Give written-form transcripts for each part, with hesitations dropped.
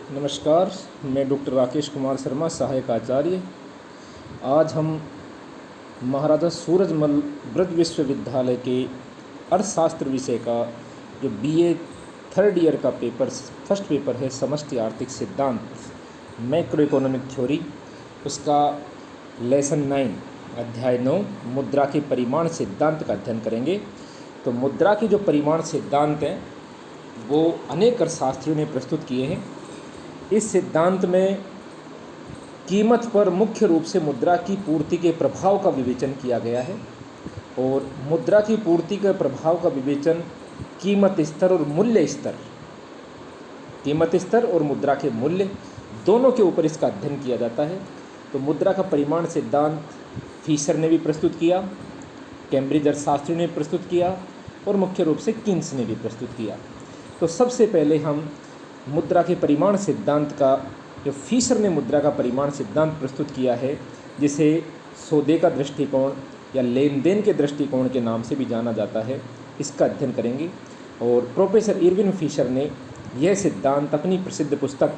नमस्कार, मैं डॉक्टर राकेश कुमार शर्मा, सहायक आचार्य। आज हम महाराजा सूरजमल ब्रज विश्वविद्यालय के अर्थशास्त्र विषय का जो बीए थर्ड ईयर का फर्स्ट पेपर है, समष्टि आर्थिक सिद्धांत, मैक्रो इकोनॉमिक थ्योरी, उसका लेसन 9 अध्याय 9 मुद्रा के परिमाण सिद्धांत का अध्ययन करेंगे। तो मुद्रा के जो परिमाण सिद्धांत हैं वो अनेक अर्थशास्त्रियों ने प्रस्तुत किए हैं। इस सिद्धांत में कीमत पर मुख्य रूप से मुद्रा की पूर्ति के प्रभाव का विवेचन किया गया है और मुद्रा की पूर्ति के प्रभाव का विवेचन कीमत स्तर और मूल्य स्तर, कीमत स्तर और मुद्रा के मूल्य दोनों के ऊपर इसका अध्ययन किया जाता है। तो मुद्रा का परिमाण सिद्धांत फीसर ने भी प्रस्तुत किया, कैम्ब्रिज अर्थशास्त्रियों ने प्रस्तुत किया और मुख्य रूप से कीन्स ने भी प्रस्तुत किया। तो सबसे पहले हम मुद्रा के परिमाण सिद्धांत का, जो फीसर ने मुद्रा का परिमाण सिद्धांत प्रस्तुत किया है, जिसे सौदे का दृष्टिकोण या लेन देन के दृष्टिकोण के नाम से भी जाना जाता है, इसका अध्ययन करेंगे। और प्रोफेसर इरविन फिशर ने यह सिद्धांत अपनी प्रसिद्ध पुस्तक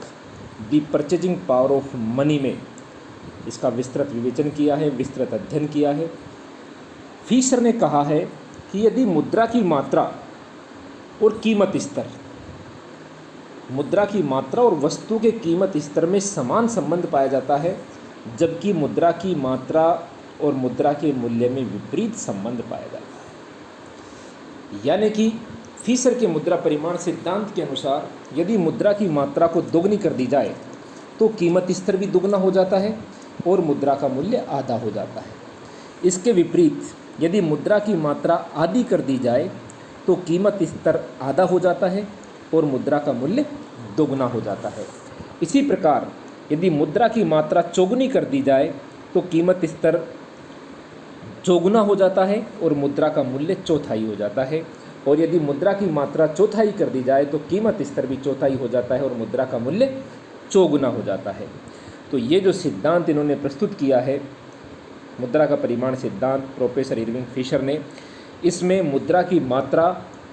the purchasing power of money में इसका विस्तृत विवेचन किया है, विस्तृत अध्ययन किया है। फिशर ने कहा है कि यदि मुद्रा की मात्रा और कीमत स्तर, मुद्रा की मात्रा और वस्तु के कीमत स्तर में समान संबंध पाया जाता है, जबकि मुद्रा की मात्रा और मुद्रा के मूल्य में विपरीत संबंध पाया जाता है। यानी कि फीसर के मुद्रा परिमाण सिद्धांत के अनुसार यदि मुद्रा की मात्रा को दोगुनी कर दी जाए तो कीमत स्तर भी दुगना हो जाता है और मुद्रा का मूल्य आधा हो जाता है। इसके विपरीत यदि मुद्रा की मात्रा आधी कर दी जाए तो कीमत स्तर आधा हो जाता है और मुद्रा का मूल्य दोगुना हो जाता है। इसी प्रकार यदि मुद्रा की मात्रा चौगुनी कर दी जाए तो कीमत स्तर चौगुना हो जाता है और मुद्रा का मूल्य चौथाई हो जाता है। और यदि मुद्रा की मात्रा चौथाई कर दी जाए तो कीमत स्तर भी चौथाई हो जाता है और मुद्रा का मूल्य चौगुना हो जाता है। तो ये जो सिद्धांत इन्होंने प्रस्तुत किया है, मुद्रा का परिमाण सिद्धांत, प्रोफेसर इरविन फिशर ने, इसमें मुद्रा की मात्रा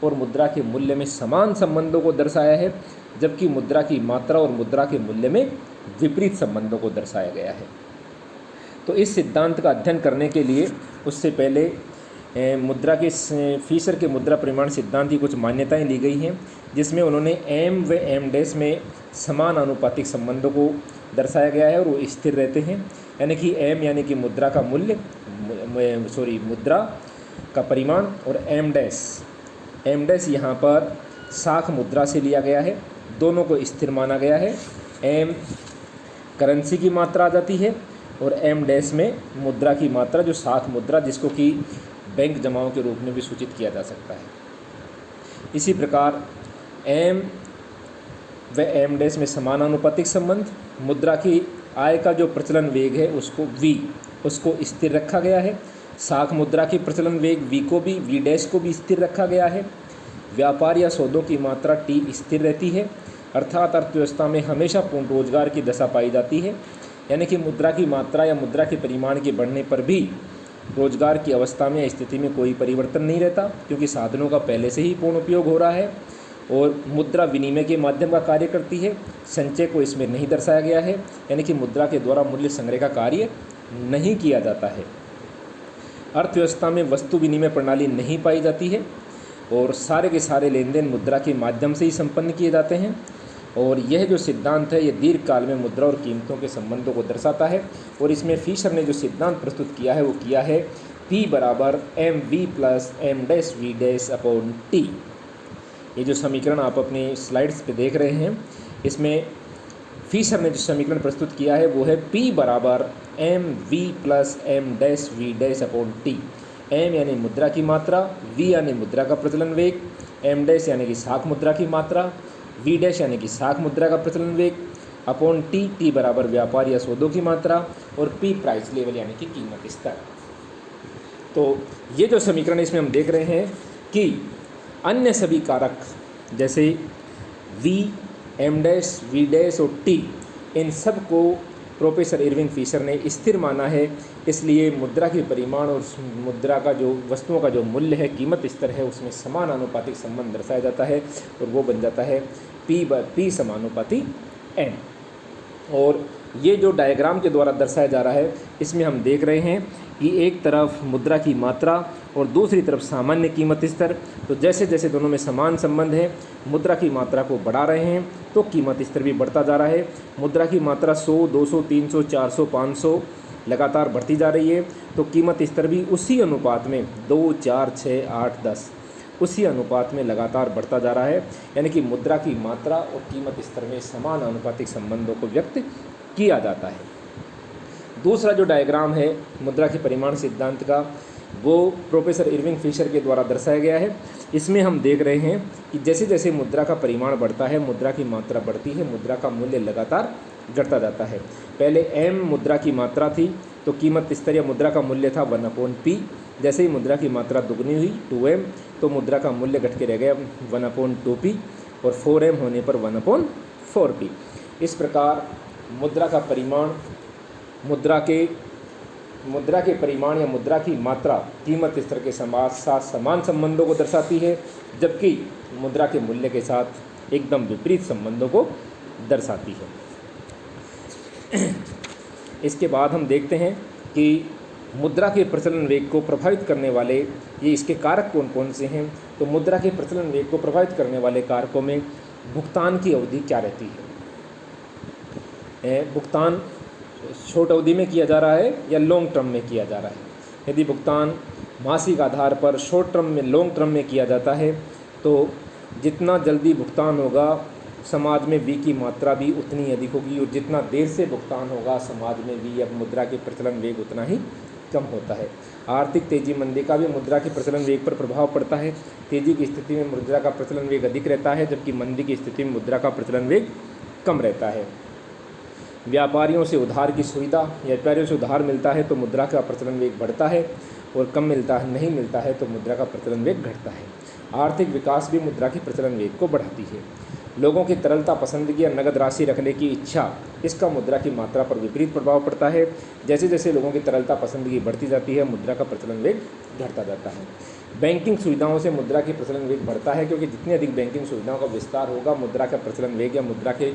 और मुद्रा के मूल्य में समान संबंधों को दर्शाया है, जबकि मुद्रा की मात्रा और मुद्रा के मूल्य में विपरीत संबंधों को दर्शाया गया है। तो इस सिद्धांत का अध्ययन करने के लिए उससे पहले मुद्रा के फीसर के मुद्रा परिमाण सिद्धांत की कुछ मान्यताएं ली गई हैं, जिसमें उन्होंने एम व एम डैश में समान आनुपातिक संबंधों को दर्शाया गया है और वो स्थिर रहते हैं। यानी कि एम यानी कि मुद्रा का मूल्य, मुद्रा का परिमाण, और एम डैश यहाँ पर साख मुद्रा से लिया गया है, दोनों को स्थिर माना गया है। एम करेंसी की मात्रा आ जाती है और एम डैश में मुद्रा की मात्रा, जो साख मुद्रा, जिसको कि बैंक जमाओं के रूप में भी सूचित किया जा सकता है। इसी प्रकार एम व एम डैश में समानुपातिक संबंध, मुद्रा की आय का जो प्रचलन वेग है उसको उसको स्थिर रखा गया है। साख मुद्रा की प्रचलन वेग वी डैश को भी स्थिर रखा गया है। व्यापार या सौदों की मात्रा टी स्थिर रहती है, अर्थात अर्थव्यवस्था में हमेशा पूर्ण रोजगार की दशा पाई जाती है। यानी कि मुद्रा की मात्रा या मुद्रा के परिमाण के बढ़ने पर भी रोजगार की अवस्था में या स्थिति में कोई परिवर्तन नहीं रहता, क्योंकि साधनों का पहले से ही पूर्ण उपयोग हो रहा है। और मुद्रा विनिमय के माध्यम का कार्य करती है, संचय को इसमें नहीं दर्शाया गया है। यानी कि मुद्रा के द्वारा मूल्य संग्रह का कार्य नहीं किया जाता है। अर्थव्यवस्था में वस्तु विनिमय प्रणाली नहीं पाई जाती है और सारे के सारे लेन देन मुद्रा के माध्यम से ही संपन्न किए जाते हैं। और यह जो सिद्धांत है, ये दीर्घ काल में मुद्रा और कीमतों के संबंधों को दर्शाता है। और इसमें फिशर ने जो सिद्धांत प्रस्तुत किया है वो किया है P बराबर mv plus m dash v dash upon t। ये जो समीकरण आप अपनी स्लाइड्स पे देख रहे हैं, इसमें फिशर ने जो समीकरण प्रस्तुत किया है वो है P बराबर mv plus m dash v dash upon t। m यानी मुद्रा की मात्रा, v यानी मुद्रा का प्रचलन वेग, m डैश यानी कि साख मुद्रा की मात्रा, v डैश यानी कि साख मुद्रा का प्रचलन वेग, अपॉन t बराबर व्यापार या सौदों की मात्रा, और p प्राइस लेवल यानी कि कीमत स्तर। तो ये जो समीकरण इसमें हम देख रहे हैं कि अन्य सभी कारक जैसे v, m dash, v dash और t, इन सब को प्रोफेसर इरविन फिशर ने स्थिर माना है। इसलिए मुद्रा के परिमाण और मुद्रा का जो वस्तुओं का जो मूल्य है, कीमत स्तर है, उसमें समान आनुपातिक संबंध दर्शाया जाता है और वो बन जाता है P समानुपाती एन। और ये जो डायग्राम के द्वारा दर्शाया जा रहा है, इसमें हम देख रहे हैं कि एक तरफ मुद्रा की मात्रा और दूसरी तरफ सामान्य कीमत स्तर। तो जैसे जैसे दोनों में समान संबंध है, मुद्रा की मात्रा को बढ़ा रहे हैं तो कीमत स्तर भी बढ़ता जा रहा है। मुद्रा की मात्रा 100, 200, 300, 400, 500 लगातार बढ़ती जा रही है, तो कीमत स्तर भी उसी अनुपात में 2, 4, 6, 8, 10 उसी अनुपात में लगातार बढ़ता जा रहा है। यानी कि मुद्रा की मात्रा और कीमत स्तर में समान आनुपातिक संबंधों को व्यक्त किया जाता है। दूसरा जो डायग्राम है मुद्रा के परिमाण सिद्धांत का, वो प्रोफेसर इरविंग फिशर के द्वारा दर्शाया गया है। इसमें हम देख रहे हैं कि जैसे जैसे मुद्रा का परिमाण बढ़ता है, मुद्रा की मात्रा बढ़ती है, मुद्रा का मूल्य लगातार घटता जाता है। पहले m मुद्रा की मात्रा थी तो कीमत स्तर या मुद्रा का मूल्य था 1/p। जैसे ही मुद्रा की मात्रा दुगनी हुई 2m, तो मुद्रा का मूल्य घट के रह गया 1/2p, और 4m होने पर 1/4p। इस प्रकार मुद्रा का परिमाण मुद्रा के परिमाण या मुद्रा की मात्रा कीमत स्तर के साथ समान संबंधों को दर्शाती है, जबकि मुद्रा के मूल्य के साथ एकदम विपरीत संबंधों को दर्शाती है। इसके बाद हम देखते हैं कि मुद्रा के प्रचलन वेग को प्रभावित करने वाले ये इसके कारक कौन कौन से हैं। तो मुद्रा के प्रचलन वेग को प्रभावित करने वाले कारकों में भुगतान की अवधि क्या रहती है। भुगतान शॉर्ट अवधि में किया जा रहा है या लॉन्ग टर्म में किया जा रहा है। यदि भुगतान मासिक आधार पर शॉर्ट टर्म में लॉन्ग टर्म में किया जाता है तो जितना जल्दी भुगतान होगा समाज में वी की मात्रा भी उतनी अधिक होगी, और जितना देर से भुगतान होगा समाज में वी या मुद्रा के प्रचलन वेग उतना ही कम होता है। आर्थिक तेजी मंदी का भी मुद्रा के प्रचलन वेग पर प्रभाव पड़ता है। तेजी की स्थिति में मुद्रा का प्रचलन वेग अधिक रहता है, जबकि मंदी की स्थिति में मुद्रा का प्रचलन वेग कम रहता है। व्यापारियों से उधार की सुविधा, व्यापारियों से उधार मिलता है तो मुद्रा का प्रचलन वेग बढ़ता है, और कम नहीं मिलता है तो मुद्रा का प्रचलन वेग घटता है। आर्थिक विकास भी मुद्रा के प्रचलन वेग को बढ़ाती है। लोगों की तरलता पसंदगी या नगद राशि रखने की इच्छा, इसका मुद्रा की मात्रा पर विपरीत प्रभाव पड़ता है। जैसे जैसे लोगों की तरलता पसंदगी बढ़ती जाती है, मुद्रा का प्रचलन वेग घटता जाता है। बैंकिंग सुविधाओं से मुद्रा की प्रचलन वेग बढ़ता है, क्योंकि जितनी अधिक बैंकिंग सुविधाओं का विस्तार होगा, मुद्रा का प्रचलन वेग या मुद्रा के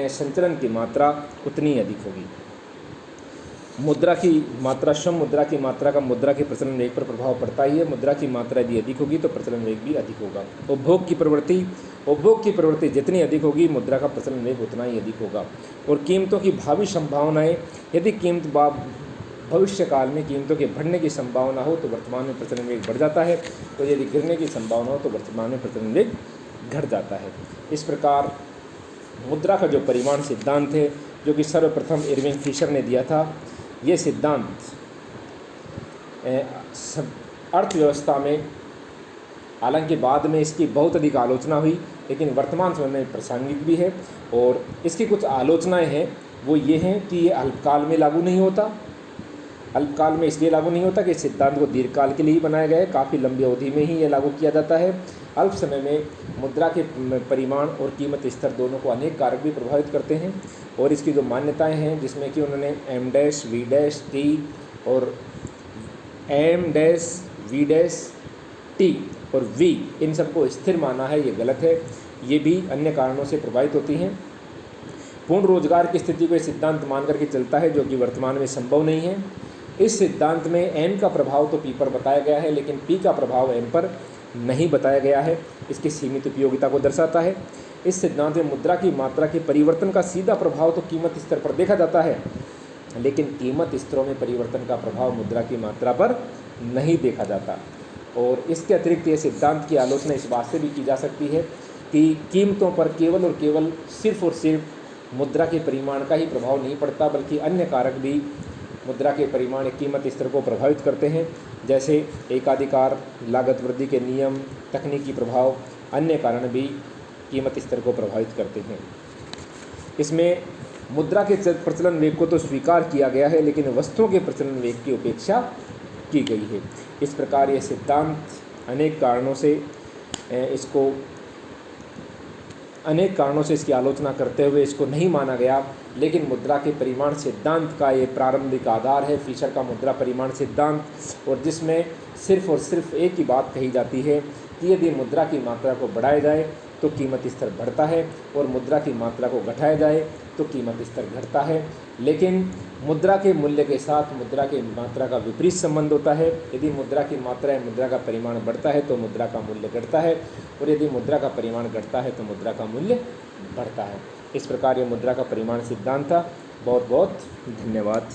संचलन की मात्रा उतनी अधिक होगी। मुद्रा की मात्रा, श्रम मुद्रा की मात्रा का मुद्रा के प्रचलन वेग पर प्रभाव पड़ता ही है। मुद्रा की मात्रा यदि अधिक होगी तो प्रचलन वेग भी अधिक होगा। उपभोग की प्रवृत्ति जितनी अधिक होगी, मुद्रा का प्रचलन वेग उतना ही अधिक होगा। और कीमतों की भावी संभावनाएं, यदि भविष्य काल में कीमतों के बढ़ने की संभावना हो तो वर्तमान में प्रचलन वेग बढ़ जाता है, तो यदि गिरने की संभावना हो तो वर्तमान में प्रचलन वेग घट जाता है। इस प्रकार मुद्रा का जो परिमाण सिद्धांत है, जो कि सर्वप्रथम इरविंग फिशर ने दिया था, ये सिद्धांत अर्थव्यवस्था में, हालांकि बाद में इसकी बहुत अधिक आलोचना हुई, लेकिन वर्तमान समय में प्रासंगिक भी है। और इसकी कुछ आलोचनाएं हैं, वो ये हैं कि ये अल्पकाल में लागू नहीं होता। अल्पकाल में इसलिए लागू नहीं होता कि इस सिद्धांत को दीर्घकाल के लिए ही बनाया गया है, काफ़ी लंबी अवधि में ही ये लागू किया जाता है। अल्प समय में मुद्रा के परिमाण और कीमत स्तर दोनों को अनेक कारक भी प्रभावित करते हैं। और इसकी जो मान्यताएं हैं, जिसमें कि उन्होंने M' V' T और M' V' T और V, इन सबको स्थिर माना है, ये गलत है। ये भी अन्य कारणों से प्रभावित होती हैं। पूर्ण रोजगार की स्थिति को सिद्धांत मान करके चलता है, जो कि वर्तमान में संभव नहीं है। इस सिद्धांत में M का प्रभाव तो P पर बताया गया है, लेकिन P का प्रभाव M पर नहीं बताया गया है। इसकी सीमित उपयोगिता को दर्शाता है। इस सिद्धांत में मुद्रा की मात्रा के परिवर्तन का सीधा प्रभाव तो कीमत स्तर पर देखा जाता है, लेकिन कीमत स्तरों में परिवर्तन का प्रभाव मुद्रा की मात्रा पर नहीं देखा जाता। और इसके अतिरिक्त ये सिद्धांत की आलोचना इस बात से भी की जा सकती है कि कीमतों पर केवल और केवल सिर्फ और सिर्फ मुद्रा के परिमाण का ही प्रभाव नहीं पड़ता, बल्कि अन्य कारक भी मुद्रा के परिमाण कीमत स्तर को प्रभावित करते हैं, जैसे एकाधिकार, लागत वृद्धि के नियम, तकनीकी प्रभाव, अन्य कारण भी कीमत स्तर को प्रभावित करते हैं। इसमें मुद्रा के प्रचलन वेग को तो स्वीकार किया गया है, लेकिन वस्तुओं के प्रचलन वेग की उपेक्षा की गई है। इस प्रकार ये सिद्धांत अनेक कारणों से इसकी आलोचना करते हुए इसको नहीं माना गया, लेकिन मुद्रा के परिमाण सिद्धांत का ये प्रारंभिक आधार है, फिशर का मुद्रा परिमाण सिद्धांत, और जिसमें सिर्फ और सिर्फ एक ही बात कही जाती है कि यदि मुद्रा की मात्रा को बढ़ाया जाए तो कीमत स्तर बढ़ता है, और मुद्रा की मात्रा को घटाया जाए तो कीमत स्तर घटता है। लेकिन मुद्रा के मूल्य के साथ मुद्रा की मात्रा का विपरीत संबंध होता है। यदि मुद्रा की मात्रा या मुद्रा का परिमाण बढ़ता है तो मुद्रा का मूल्य घटता है, और यदि मुद्रा का परिमाण घटता है तो मुद्रा का मूल्य बढ़ता है। इस प्रकार ये मुद्रा का परिमाण सिद्धांत था। बहुत बहुत धन्यवाद।